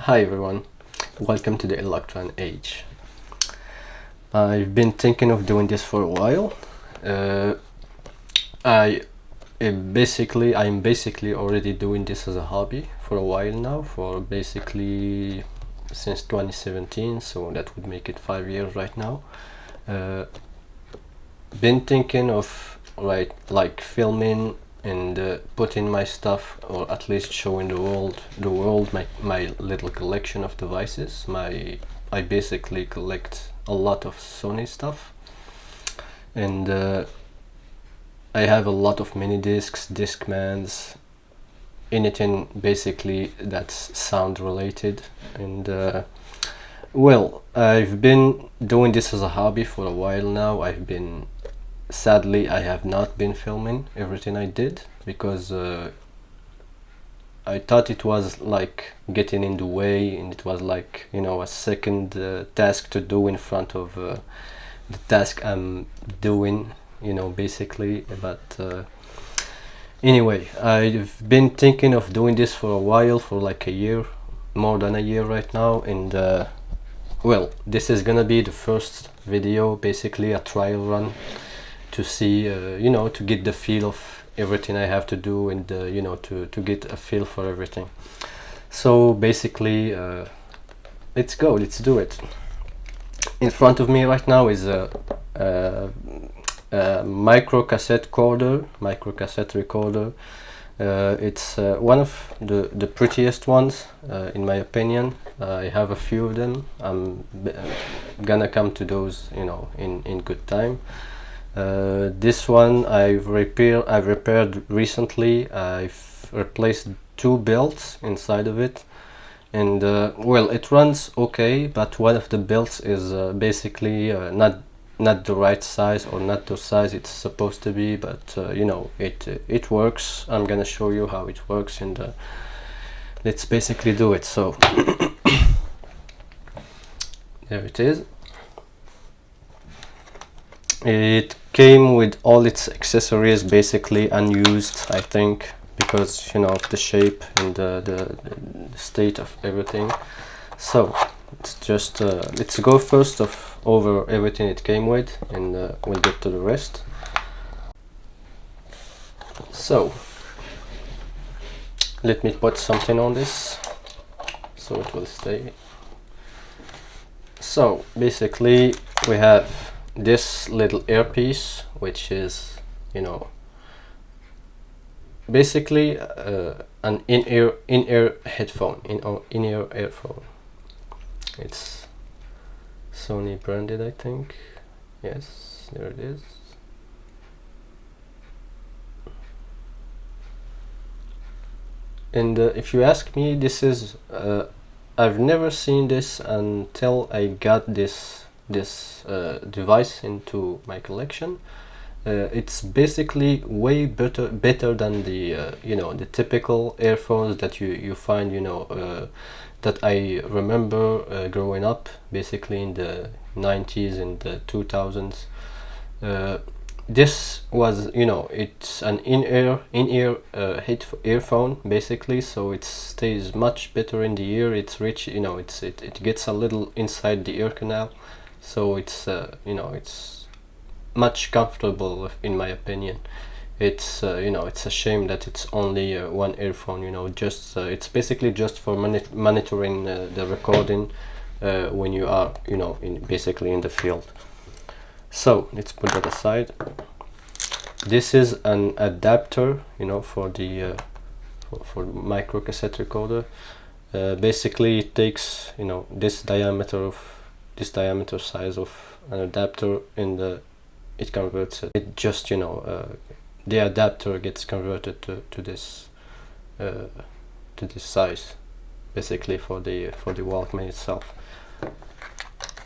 Hi everyone, welcome to the electron age. I've been thinking of doing this for a while. I'm basically already doing this as a hobby for a while now, for basically since 2017, so that would make it 5 years right now. Been thinking of like filming and putting my stuff, or at least showing the world my little collection of devices. I basically collect a lot of Sony stuff, and I have a lot of mini discs, Discmans, anything basically that's sound related. And well, I've been doing this as a hobby for a while now. Sadly, I have not been filming everything I did because I thought it was like getting in the way, and it was like, you know, a second task to do in front of the task I'm doing, you know, basically. But anyway, I've been thinking of doing this for a while, for like a year, more than a year right now, and well, this is gonna be the first video, basically a trial run, to see, you know, to get the feel of everything I have to do, and you know, to get a feel for everything. So basically, let's go, let's do it. In front of me right now is a micro cassette recorder. It's one of the prettiest ones, in my opinion. I have a few of them. I'm gonna come to those, you know, in good time. This one I've repaired recently. I've replaced 2 belts inside of it, and well, it runs okay, but one of the belts is basically not the right size, or not the size it's supposed to be, but you know, it works. I'm gonna show you how it works, and let's basically do it. So there it is. It came with all its accessories, basically unused, I think, because, you know, of the shape and the state of everything. So it's just let's go first over everything it came with, and we'll get to the rest. So let me put something on this so it will stay. So basically we have this little earpiece, which is, you know, basically an in-ear headphone, in-ear earphone. It's Sony branded, I think. Yes, there it is. And if you ask me, this is I've never seen this until I got this device into my collection. It's basically way better than the you know, the typical earphones that you find, you know, that I remember growing up, basically in the 90s and the 2000s. This was, you know, it's an in-ear earphone, basically, so it stays much better in the ear. It's rich, you know, it gets a little inside the ear canal, so it's you know, it's much comfortable, in my opinion. It's you know, it's a shame that it's only one earphone, you know, just it's basically just for monitoring the recording when you are, you know, basically in the field. So let's put that aside. This is an adapter, you know, for the for micro cassette recorder. Basically it takes, you know, this diameter size of an adapter, and it converts it. It just, you know, the adapter gets converted to this size, basically, for the Walkman itself.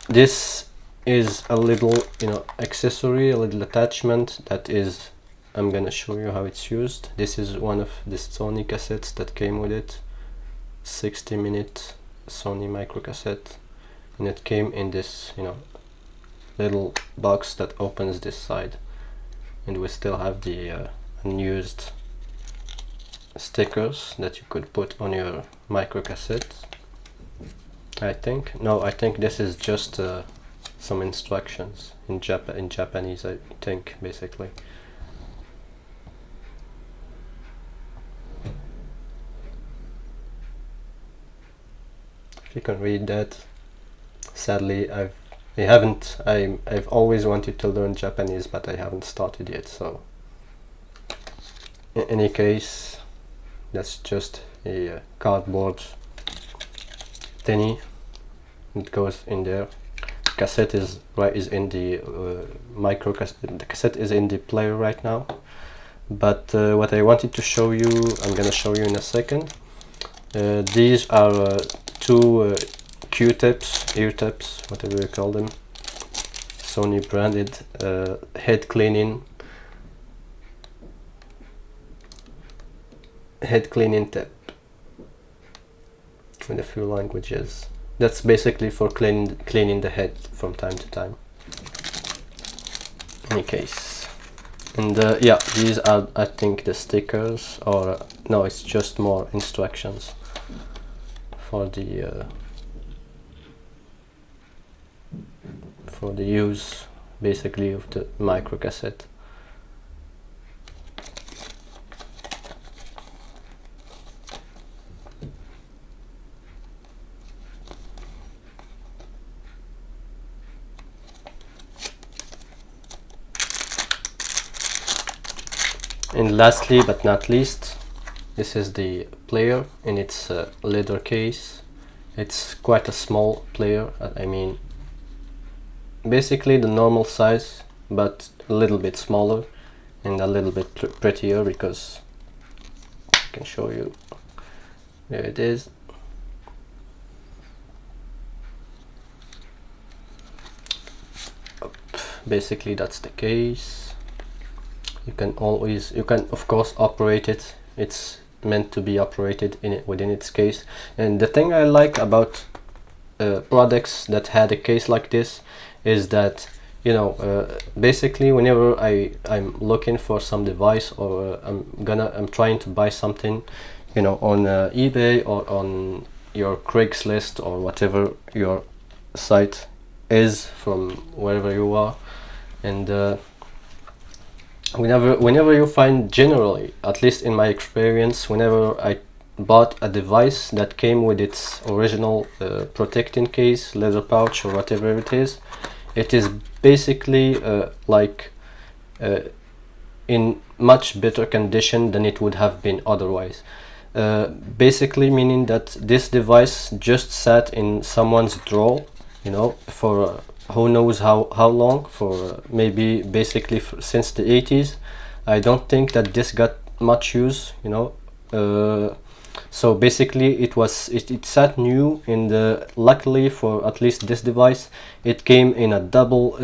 This is a little, you know, accessory, a little attachment that is, I'm gonna show you how it's used. This is one of the Sony cassettes that came with it, 60-minute Sony micro cassette, and it came in this, you know, little box that opens this side, and we still have the unused stickers that you could put on your micro cassette. I think. No, I think this is just some instructions in Japanese, I think, basically. If you can read that. Sadly, I've always wanted to learn Japanese, but I haven't started yet, so in any case, that's just a cardboard thingy. It goes in there. Cassette is in the micro cassette. The cassette is in the player right now, but what I wanted to show you, I'm gonna show you in a second. These are two Q-tips, ear tips, whatever you call them, Sony branded head cleaning tip with a few languages. That's basically for cleaning the head from time to time. In any case, and yeah, these are, I think, the stickers, or no, it's just more instructions for the use, basically, of the micro cassette. And lastly but not least, this is the player in its leather case. It's quite a small player, I mean, basically the normal size, but a little bit smaller and a little bit prettier, because I can show you. There it is. Basically that's the case. You can of course operate it. It's meant to be operated within its case. And the thing I like about products that had a case like this is that, you know, basically whenever I'm looking for some device, or I'm trying to buy something, you know, on eBay or on your Craigslist or whatever your site is from wherever you are, and whenever you find, generally, at least in my experience, whenever I bought a device that came with its original protecting case, leather pouch, or whatever it is basically in much better condition than it would have been otherwise. Basically meaning that this device just sat in someone's drawer, you know, for who knows how long, for maybe basically since the 80s. I don't think that this got much use, you know. So basically it sat new, and luckily for at least this device, it came in a double,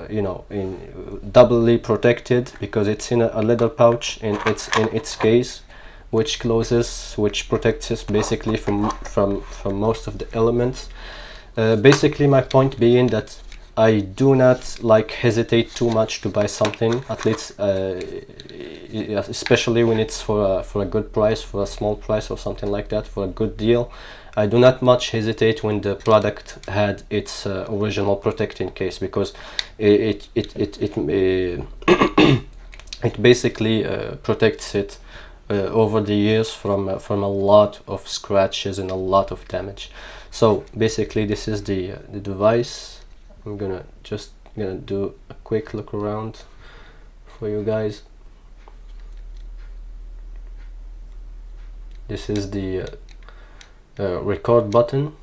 you know, in doubly protected, because it's in a leather pouch, and it's in its case, which closes, which protects us basically from most of the elements. Basically my point being that I do not hesitate too much to buy something, at least especially when it's for a good price, for a small price or something like that, for a good deal. I do not much hesitate when the product had its original protecting case, because it basically protects it over the years from a lot of scratches and a lot of damage. So basically this is the device. I'm gonna do a quick look around for you guys. This is the record button.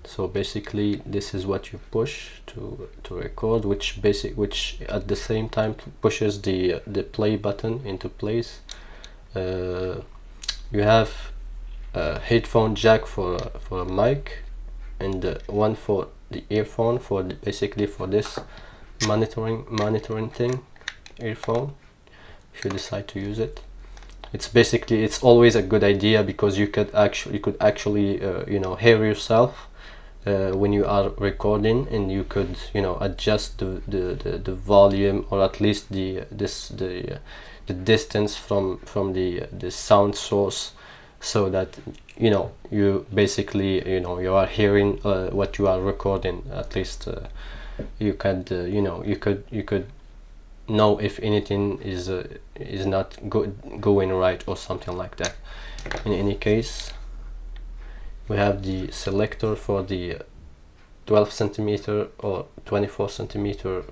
So basically this is what you push to record, which at the same time pushes the play button into place. You have a headphone jack for a mic, and one for the earphone, basically for this monitoring thing, earphone, if you decide to use it. It's always a good idea, because you could actually you know, hear yourself when you are recording, and you could, you know, adjust the volume, or at least the distance from the sound source, so that you basically you are hearing what you are recording. At least you could you could know if anything is not going right or something like that. In any case, we have the selector for the 12 centimeter or 24 centimeter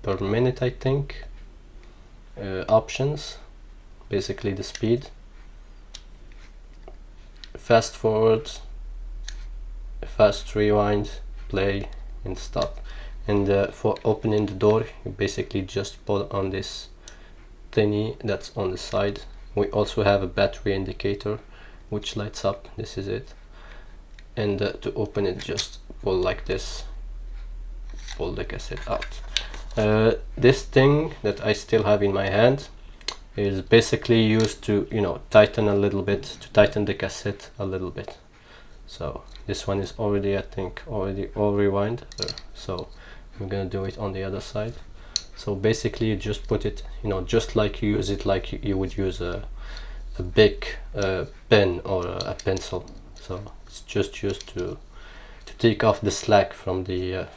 per minute, I think, options, basically the speed, fast forward, fast rewind, play, and stop. And for opening the door, you basically just pull on this thingy that's on the side. We also have a battery indicator which lights up. This is it. And to open it, just pull like this, pull the cassette out. This thing that I still have in my hand is basically used to tighten a little bit, to tighten the cassette a little bit. So this one is already, I think, already all rewind, so I'm gonna do it on the other side. So basically you just put it, just like you use it like you would use a big pen or a pencil. So it's just used to take off the slack from the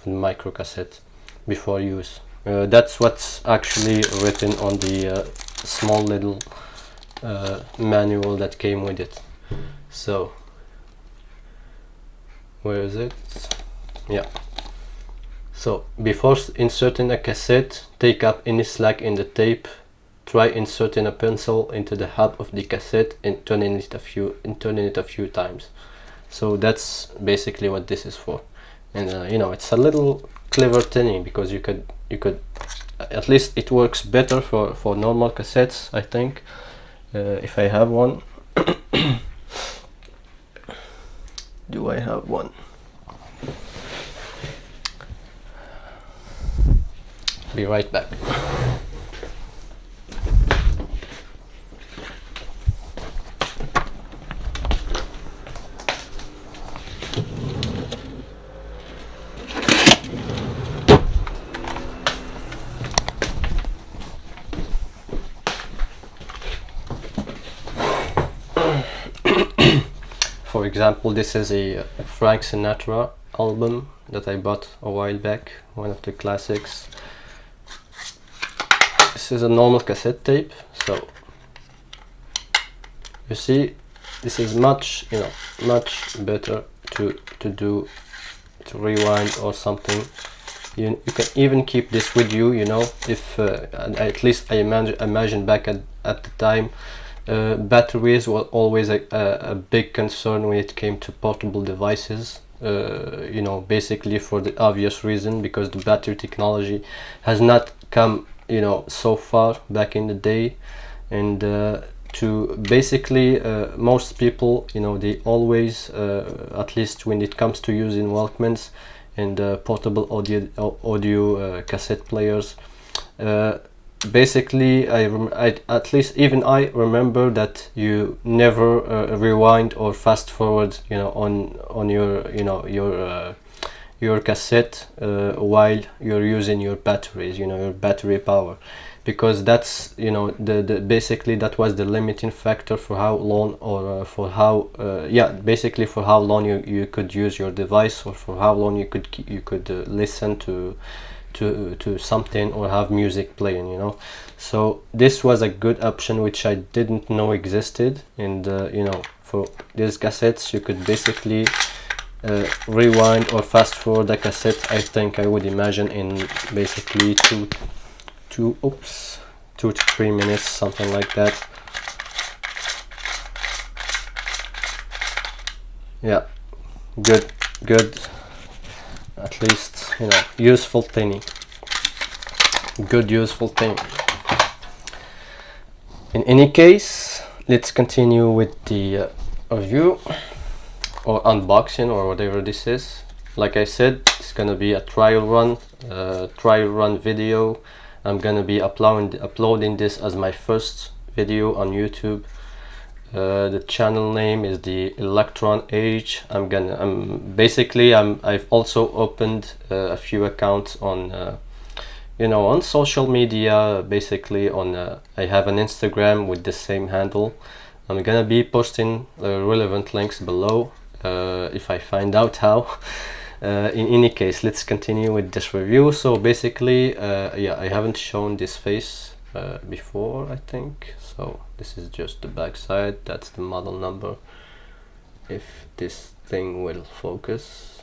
micro cassette before use. That's what's actually written on the small little manual that came with it. So where is it? Yeah. So before inserting a cassette, take up any slack in the tape. Try inserting a pencil into the hub of the cassette and turning it a few times. So that's basically what this is for. And it's a little clever thing, because you could at least it works better for normal cassettes, I think, if I have one. Do I have one? Be right back. For example, this is a Frank Sinatra album that I bought a while back, one of the classics. This is a normal cassette tape, so you see this is much better to rewind or something. You can even keep this with you, if at least I imagine back at the time, batteries were always a big concern when it came to portable devices, basically for the obvious reason, because the battery technology has not come so far back in the day. And to basically most people, they always, at least when it comes to using Walkmans and portable audio cassette players, basically at least even I remember that you never rewind or fast forward on your cassette while you're using your batteries, your battery power, because that's basically that was the limiting factor for how long, or for how basically for how long you could use your device, or for how long you could listen to something or have music playing. So this was a good option which I didn't know existed. And for these cassettes you could basically rewind or fast forward the cassette, I think I would imagine, in basically 2 to 3 minutes, something like that. Yeah, good, at least useful thing, good useful thing. In any case, let's continue with the review or unboxing or whatever this is. Like I said, it's gonna be a trial run video. I'm gonna be uploading this as my first video on YouTube. The channel name is the Electron Age. I've also opened a few accounts on on social media. Basically I have an Instagram with the same handle, I'm gonna be posting relevant links below if I find out how. In any case, let's continue with this review. So basically, yeah, I haven't shown this face before, I think. So this is just the back side. That's the model number, if this thing will focus.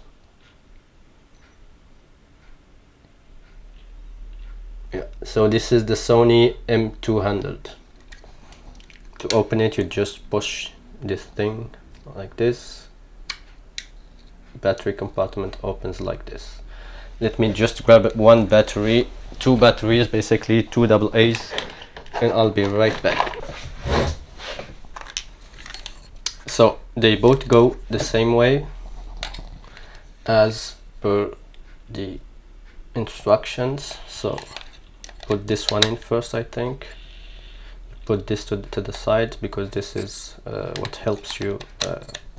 Yeah, so this is the Sony M200. To open it, you just push this thing like this. Battery compartment opens like this. Let me just grab one battery, two batteries, basically two AA's, and I'll be right back. So they both go the same way as per the instructions. So put this one in first, I think. Put this to the side, because this is what helps you,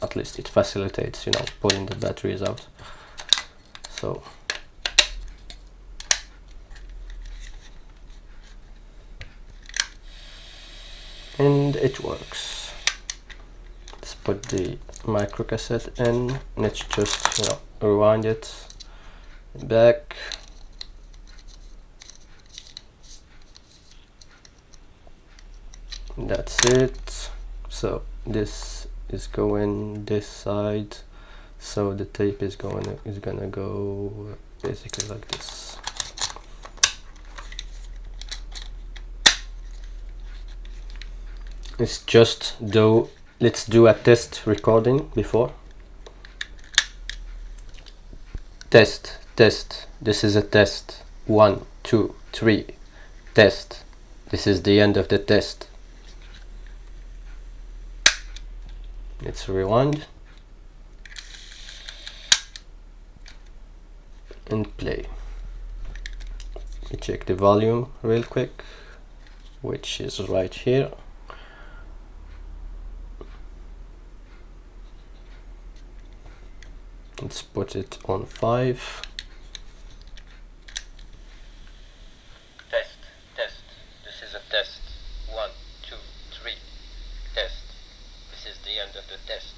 at least it facilitates, you know, pulling the batteries out. So and it works. Let's put the micro cassette in. Let's just, you know, rewind it back. That's it. So this is going this side, so the tape is gonna go basically like this. Let's do a test recording before. Test. This is a test. 1, 2, 3. Test. This is the end of the test. Let's rewind and play. We check the volume real quick, which is right here. Let's put it on 5. Test. This is a test. 1, 2, 3. Test. This is the end of the test.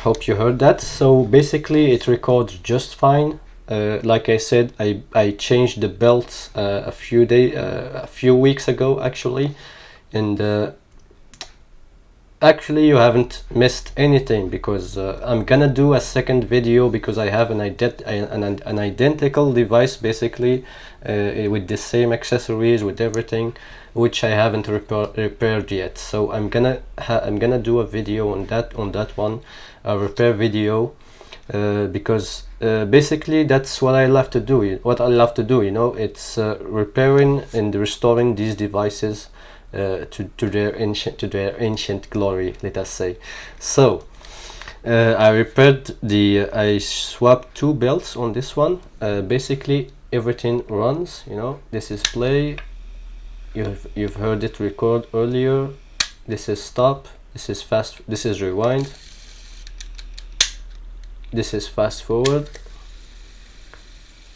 Hope you heard that. So basically it records just fine. Like I said, I changed the belt a few weeks ago actually, and actually you haven't missed anything, because I'm gonna do a second video, because I have an identical device basically, with the same accessories, with everything, which I haven't repaired yet. So I'm gonna do a video on that one, a repair video, because basically that's what I love to do. You know, it's repairing and restoring these devices to their ancient glory, let us say. So I swapped 2 belts on this one. Basically everything runs, you know. This is play. You've heard it record earlier. This is stop. This is fast. This is rewind. This is fast forward.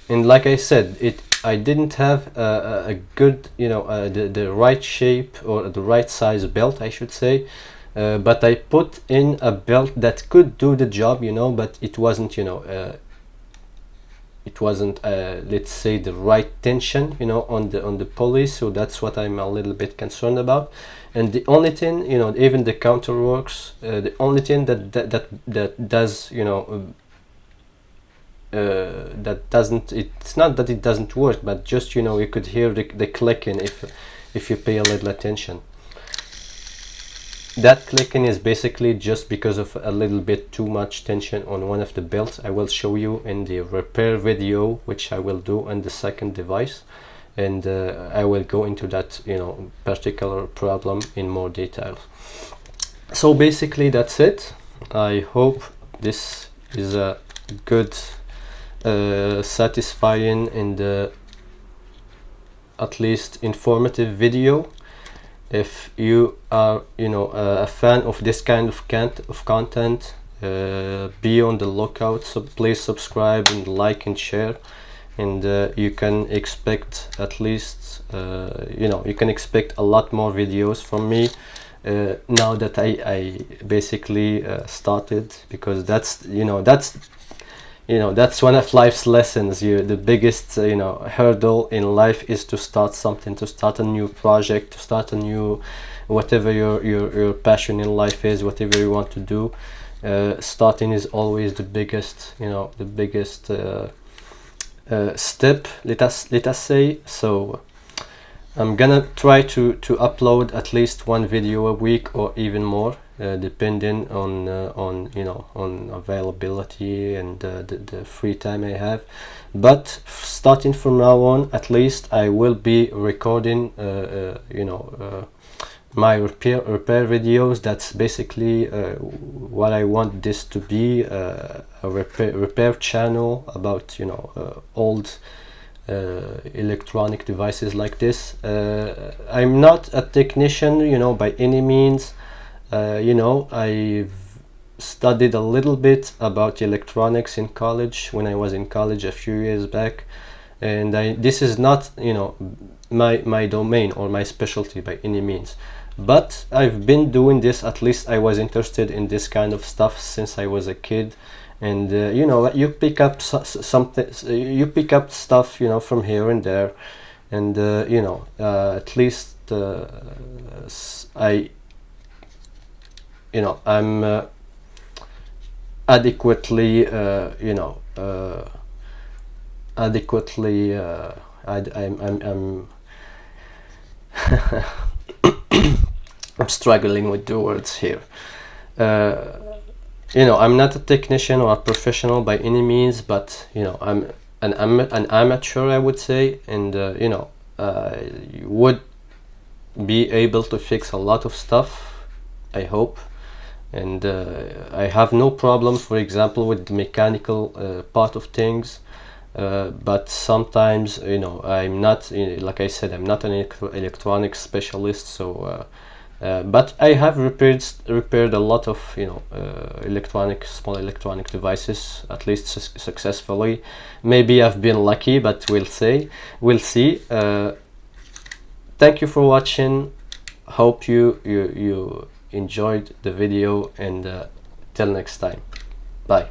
And like I said, I didn't have a good, you know, the right shape or the right size belt, I should say, but I put in a belt that could do the job, you know, but it wasn't, you know, let's say the right tension, you know, on the pulley. So that's what I'm a little bit concerned about. And the only thing, you know, even the counter works. The only thing that does, you know, that doesn't, it's not that it doesn't work, but just, you know, you could hear the clicking if you pay a little attention. That clicking is basically just because of a little bit too much tension on one of the belts. I will show you in the repair video, which I will do on the second device, and I will go into that, you know, particular problem in more detail. So basically that's it. I hope this is a good, satisfying, and at least informative video. If you are, you know, a fan of this kind of content, be on the lookout. So please subscribe and like and share, and you can expect at least you can expect a lot more videos from me now that I basically started, because that's that's one of life's lessons. The biggest hurdle in life is to start something, to start a new project, to start a new whatever your passion in life is, whatever you want to do. Starting is always the biggest step, let us say. So I'm gonna try to upload at least one video a week or even more, depending on availability and the free time I have. But starting from now on, at least I will be recording my repair videos. That's basically what I want this to be, a repair channel about old electronic devices like this. I'm not a technician by any means. I've studied a little bit about electronics in college, when I was in college a few years back, and this is not my domain or my specialty by any means, but I've been doing this. At least I was interested in this kind of stuff since I was a kid. And you pick up something, you pick up stuff from here and there, and at least I'm adequately I'm I'm struggling with the words here. I'm not a technician or a professional by any means, but I'm an amateur, I would say, and you would be able to fix a lot of stuff, I hope. And I have no problem, for example, with the mechanical part of things, but sometimes I'm not, like I said, I'm not an electronics specialist, so but I have repaired a lot of small electronic devices, at least successfully. Maybe I've been lucky, but we'll see. Thank you for watching. Hope you enjoyed the video, and till next time, bye.